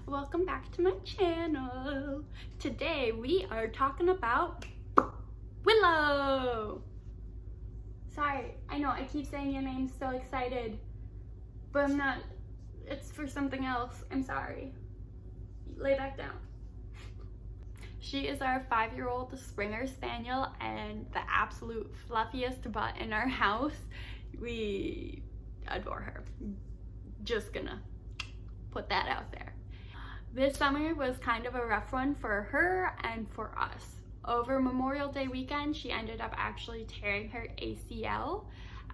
Welcome back to my channel. Today we are talking about Willow. Sorry, I know I keep saying your name so excited, but I'm not. It's for something else. I'm sorry. Lay back down. She is our 5-year-old Springer Spaniel and the absolute fluffiest butt in our house. We adore her. Just gonna put that out there. This summer was kind of a rough one for her and for us. Over Memorial Day weekend, she ended up actually tearing her ACL.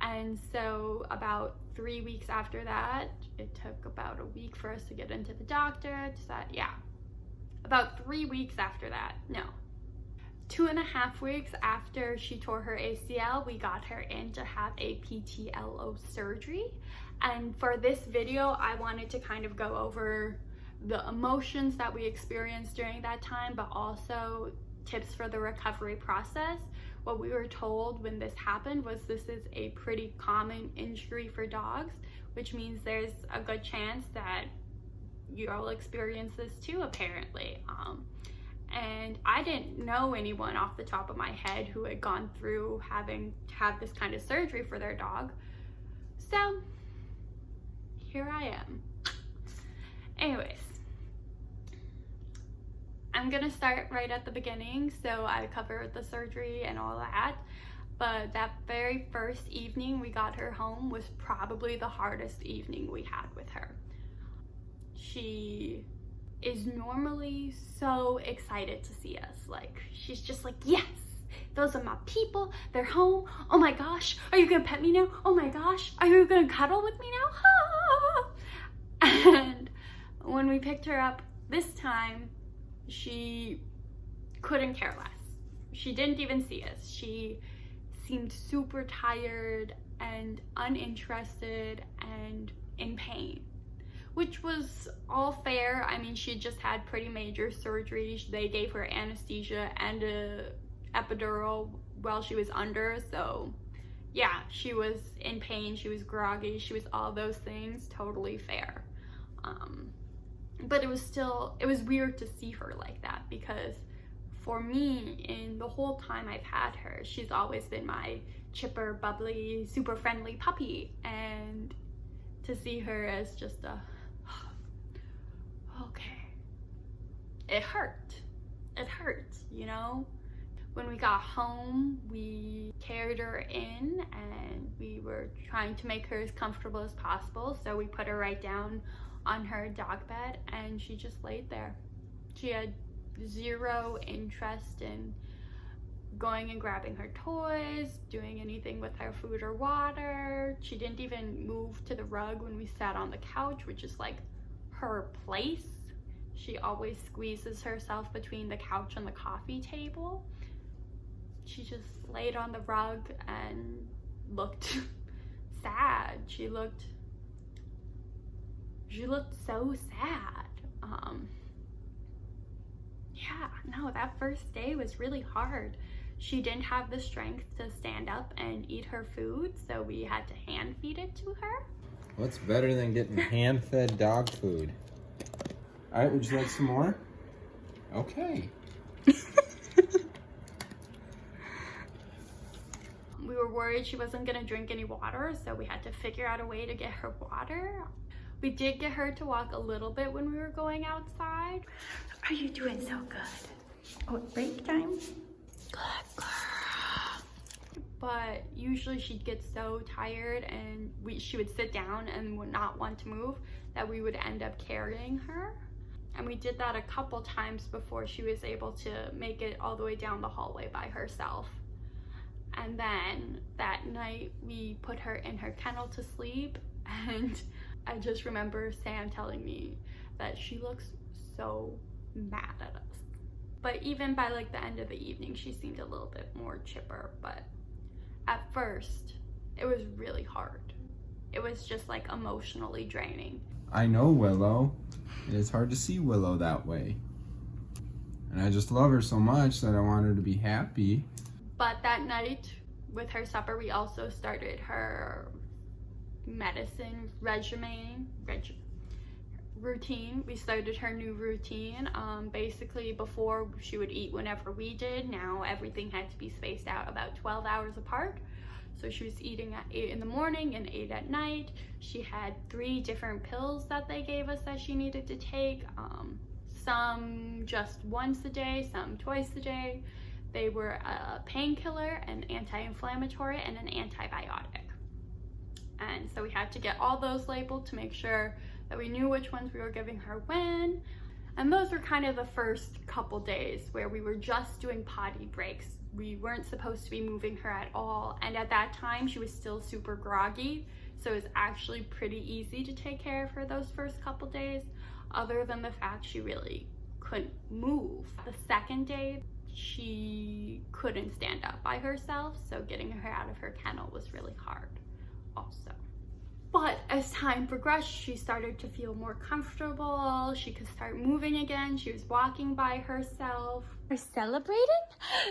And so about 3 weeks after that, it took about a week for us to get into the doctor. About 3 weeks after that, no. 2.5 weeks after she tore her ACL, we got her in to have a PTLO surgery. And for this video, I wanted to kind of go over the emotions that we experienced during that time, but also tips for the recovery process. What we were told when this happened was this is a pretty common injury for dogs, which means there's a good chance that you'll experience this too, apparently. And I didn't know anyone off the top of my head who had gone through having to have this kind of surgery for their dog. So here I am. Anyways, I'm gonna start right at the beginning. So I covered the surgery and all that, but that very first evening we got her home was probably the hardest evening we had with her. She is normally so excited to see us. Like, she's just like, yes, those are my people, they're home. Oh my gosh, are you gonna pet me now? Oh my gosh, are you gonna cuddle with me now? And when we picked her up this time, she couldn't care less. She didn't even see us. She seemed super tired and uninterested and in pain, which was all fair. I mean, she just had pretty major surgery. They gave her anesthesia and a epidural while she was under. So yeah, she was in pain, she was groggy, she was all those things, totally fair. But it was weird to see her like that, because for me, in the whole time I've had her, she's always been my chipper, bubbly, super friendly puppy. And to see her as just okay, it hurt, you know? When we got home, we carried her in and we were trying to make her as comfortable as possible. So we put her right down on her dog bed and she just laid there. She had zero interest in going and grabbing her toys, doing anything with her food or water. She didn't even move to the rug when we sat on the couch, which is like her place. She always squeezes herself between the couch and the coffee table. She just laid on the rug and looked sad. She looked so sad. Yeah, no, that first day was really hard. She didn't have the strength to stand up and eat her food, so we had to hand feed it to her. What's better than getting hand-fed dog food? All right, would you like some more? Okay. We were worried she wasn't gonna drink any water, so we had to figure out a way to get her water. We did get her to walk a little bit when we were going outside. Are you doing so good? Oh, break time? Good girl. But usually she'd get so tired and she would sit down and would not want to move that we would end up carrying her. And we did that a couple times before she was able to make it all the way down the hallway by herself. And then that night we put her in her kennel to sleep, and I just remember Sam telling me that she looks so mad at us. But even by like the end of the evening, she seemed a little bit more chipper. But at first, it was really hard. It was just like emotionally draining. I know Willow. It is hard to see Willow that way. And I just love her so much that I want her to be happy. But that night with her supper, we also started her medicine regimen. routine. We started her new routine. Basically, before she would eat whenever we did. Now everything had to be spaced out about 12 hours apart. So she was eating at 8 in the morning and 8 at night. She had 3 different pills that they gave us that she needed to take. Some just once a day, some twice a day. They were a painkiller, an anti-inflammatory, and an antibiotic. And so we had to get all those labeled to make sure that we knew which ones we were giving her when. And those were kind of the first couple days where we were just doing potty breaks. We weren't supposed to be moving her at all. And at that time, she was still super groggy. So it was actually pretty easy to take care of her those first couple days, other than the fact she really couldn't move. The second day, she couldn't stand up by herself. So getting her out of her kennel was really hard also. But as time progressed, she started to feel more comfortable. She could start moving again. She was walking by herself. Are celebrating?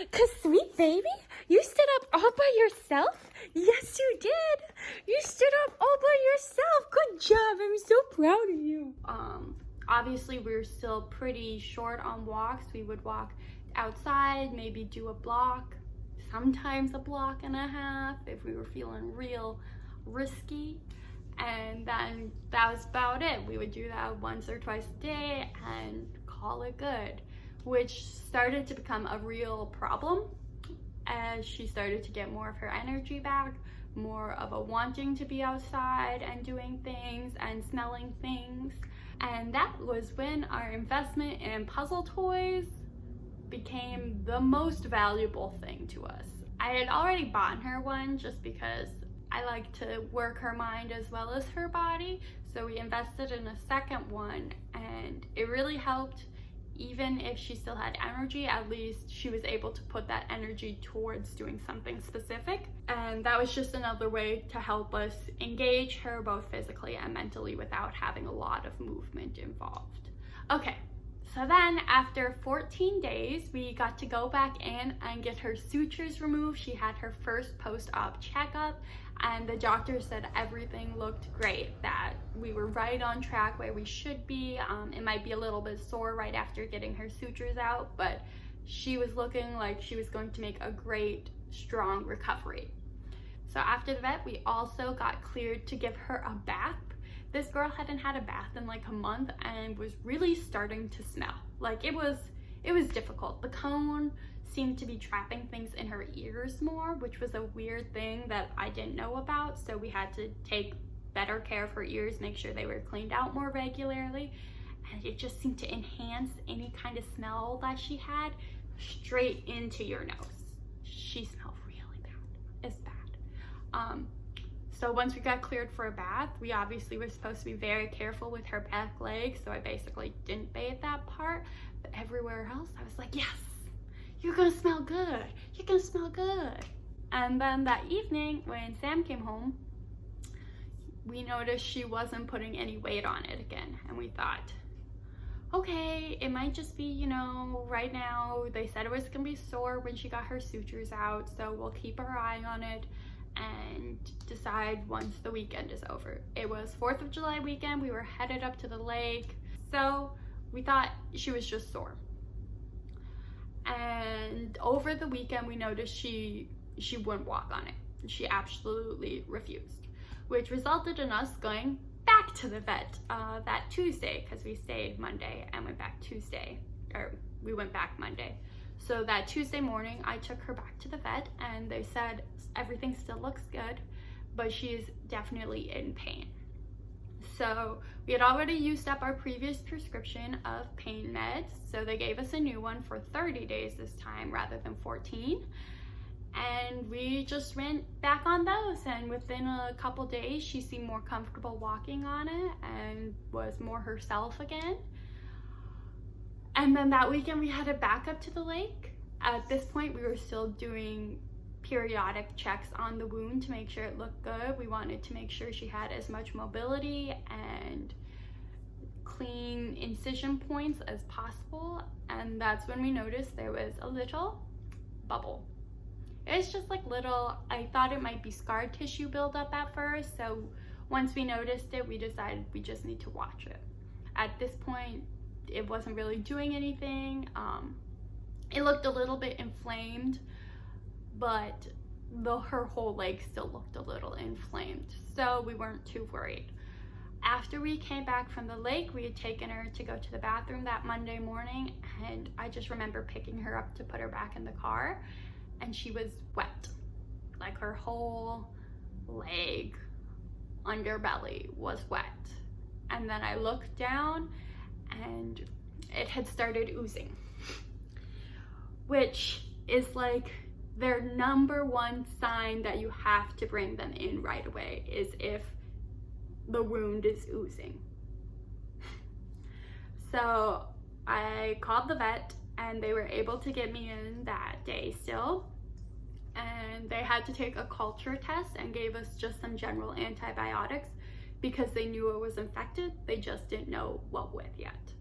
'Cause sweet baby, you stood up all by yourself? Yes, you did. You stood up all by yourself. Good job. I'm so proud of you. Obviously, we were still pretty short on walks. We would walk outside, maybe do a block, sometimes a block and a half if we were feeling real risky. And then that was about it. We would do that once or twice a day and call it good, which started to become a real problem as she started to get more of her energy back, more of a wanting to be outside and doing things and smelling things. And that was when our investment in puzzle toys became the most valuable thing to us. I had already bought her one just because I like to work her mind as well as her body. So we invested in a second one and it really helped. Even if she still had energy, at least she was able to put that energy towards doing something specific. And that was just another way to help us engage her both physically and mentally without having a lot of movement involved. Okay, so then after 14 days, we got to go back in and get her sutures removed. She had her first post-op checkup and the doctor said everything looked great, that we were right on track where we should be. It might be a little bit sore right after getting her sutures out, but she was looking like she was going to make a great, strong recovery. So after the vet, we also got cleared to give her a bath. This girl hadn't had a bath in like a month and was really starting to smell. Like it was difficult. The cone seemed to be trapping things in her ears more, which was a weird thing that I didn't know about. So we had to take better care of her ears, make sure they were cleaned out more regularly. And it just seemed to enhance any kind of smell that she had straight into your nose. She smelled really bad. It's bad. So once we got cleared for a bath, we obviously were supposed to be very careful with her back legs. So I basically didn't bathe that part, but everywhere else I was like, yes, you're gonna smell good. You're gonna smell good. And then that evening when Sam came home, we noticed she wasn't putting any weight on it again. And we thought, okay, it might just be, you know, right now they said it was gonna be sore when she got her sutures out. So we'll keep our eye on it and decide once the weekend is over. It was 4th of July weekend. We were headed up to the lake. So we thought she was just sore. And over the weekend, we noticed she wouldn't walk on it. She absolutely refused, which resulted in us going back to the vet that Tuesday, because we stayed Monday and went back Tuesday, or we went back Monday. So that Tuesday morning, I took her back to the vet and they said everything still looks good, but she is definitely in pain. So we had already used up our previous prescription of pain meds, so they gave us a new one for 30 days this time rather than 14. And we just went back on those, and within a couple days she seemed more comfortable walking on it and was more herself again. And then that weekend we headed back up to the lake. At this point we were still doing periodic checks on the wound to make sure it looked good. We wanted to make sure she had as much mobility and clean incision points as possible. And that's when we noticed there was a little bubble. It's just like little, I thought it might be scar tissue buildup at first. So once we noticed it, we decided we just need to watch it. At this point, it wasn't really doing anything. It looked a little bit inflamed, but her whole leg still looked a little inflamed, so we weren't too worried. After we came back from the lake, we had taken her to go to the bathroom that Monday morning, and I just remember picking her up to put her back in the car, and she was wet. Like her whole leg, underbelly was wet. And then I looked down and it had started oozing, which is like their number one sign that you have to bring them in right away, is if the wound is oozing. So I called the vet and they were able to get me in that day still. And they had to take a culture test and gave us just some general antibiotics because they knew it was infected. They just didn't know what with yet.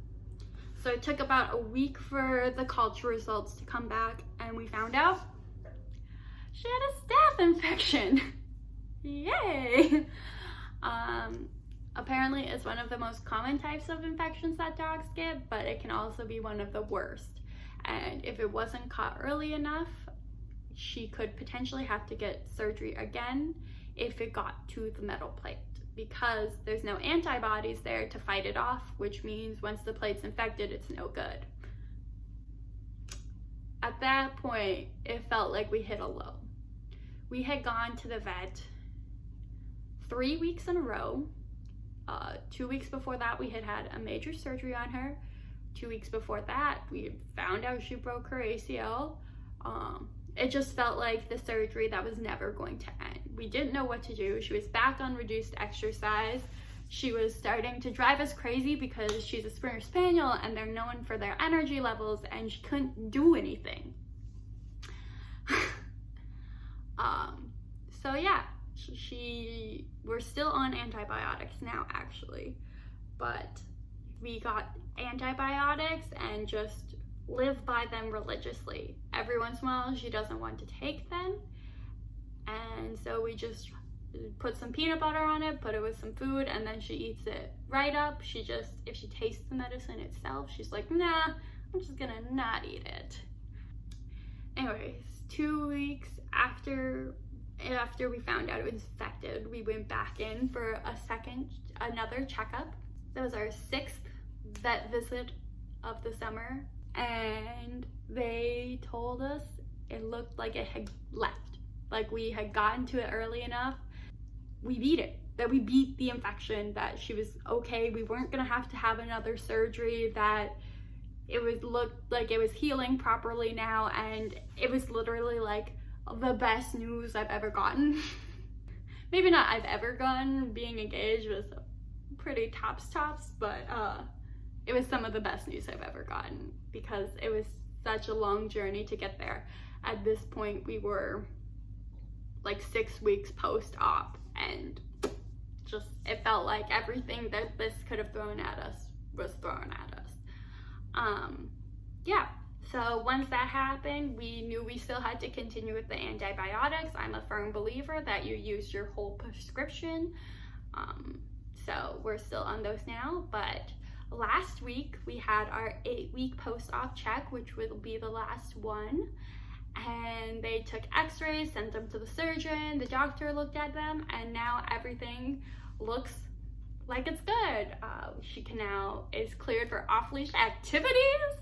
So it took about a week for the culture results to come back, and we found out she had a staph infection. Yay! Apparently it's one of the most common types of infections that dogs get, but it can also be one of the worst. And if it wasn't caught early enough, she could potentially have to get surgery again if it got to the metal plate, because there's no antibodies there to fight it off, which means once the plate's infected, it's no good. At that point, it felt like we hit a low. We had gone to the vet 3 weeks in a row. 2 weeks before that, we had had a major surgery on her. 2 weeks before that, we found out she broke her ACL. It just felt like the surgery that was never going to end. We didn't know what to do. She was back on reduced exercise. She was starting to drive us crazy because she's a Springer Spaniel and they're known for their energy levels, and she couldn't do anything. So yeah, we're still on antibiotics now actually, but we got antibiotics and just live by them religiously. Every once in a while she doesn't want to take them, and so we just put some peanut butter on it, put it with some food, and then she eats it right up. If she tastes the medicine itself, she's like, nah, I'm just gonna not eat it. Anyways, 2 weeks after we found out it was infected, we went back in for another checkup. That was our 6th vet visit of the summer, and they told us it looked like it had left. Like we had gotten to it early enough. We beat it, that we beat the infection, that she was okay. We weren't gonna have to have another surgery, that it looked like it was healing properly now, and it was literally like the best news I've ever gotten. Maybe not I've ever gotten, being engaged was pretty tops, but it was some of the best news I've ever gotten, because it was such a long journey to get there. At this point, we were like 6 weeks post-op, and just, it felt like everything that this could have thrown at us was thrown at us. Yeah, so once that happened, we knew we still had to continue with the antibiotics. I'm a firm believer that you use your whole prescription. So we're still on those now, but last week we had our 8-week post-op check, which will be the last one. And they took x-rays, sent them to the surgeon, the doctor looked at them, and now everything looks like it's good. She now is cleared for off-leash activities.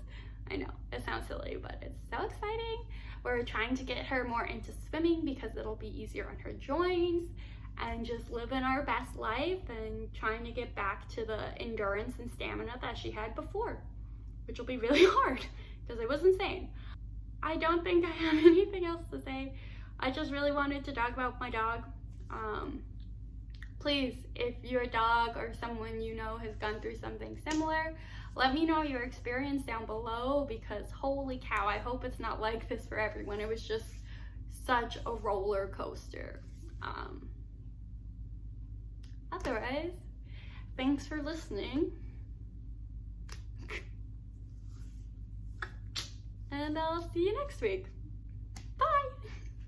I know, it sounds silly, but it's so exciting. We're trying to get her more into swimming because it'll be easier on her joints, and just living our best life and trying to get back to the endurance and stamina that she had before, which will be really hard because it was insane. I don't think I have anything else to say. I just really wanted to talk about my dog. Please, if your dog or someone you know has gone through something similar, let me know your experience down below, because holy cow, I hope it's not like this for everyone. It was just such a roller coaster. Otherwise, thanks for listening. And I'll see you next week. Bye!